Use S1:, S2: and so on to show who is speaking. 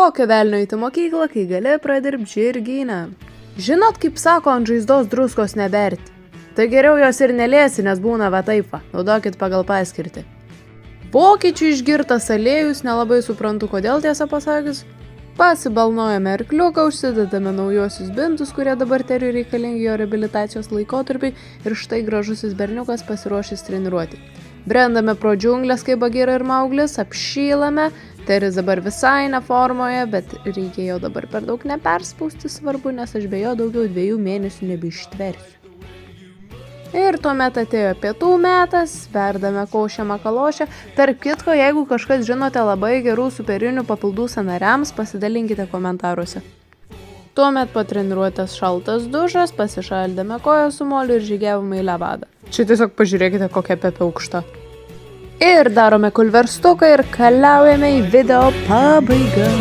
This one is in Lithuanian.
S1: Kokio velnio eiti mokyklą, kai gali pradirbti žirgyne? Žinot, kaip sako, ant žaizdos druskos neberti. Tai geriau jos ir neliesi, nes būna va taip va. Naudokit pagal paskirtį. Vokiečių išgirtas aliejus, nelabai suprantu, kodėl tiesą pasakius. Pasibalnojame arkliuką, užsidedame naujosius bintus, kurie dabar Teriui reikalingi jo reabilitacijos laikotarpiai, ir štai gražusis berniukas pasiruošęs treniruoti. Brendame pro džiunglės kaip Bagira ir Mauglis, apšylame. Teris dabar visai neformoje, bet reikėjo dabar per daug neperspausti, svarbu, nes aš be jo daugiau 2 mėnesių nebeištversiu. Ir tuomet atėjo pietų metas, verdame košę makalošę. Tarp kitko, jeigu kažkas žinote labai gerų superinių papildų sąnariams, pasidalinkite komentaruose. Tuomet po treniruotės šaltas dušas, pasišaldėme koją su moliu ir žygiavome į levadą. Čia tiesiog pažiūrėkite, kokia Pepė aukšta. Ir darome kulverstuką ir keliaujame į video pabaigą.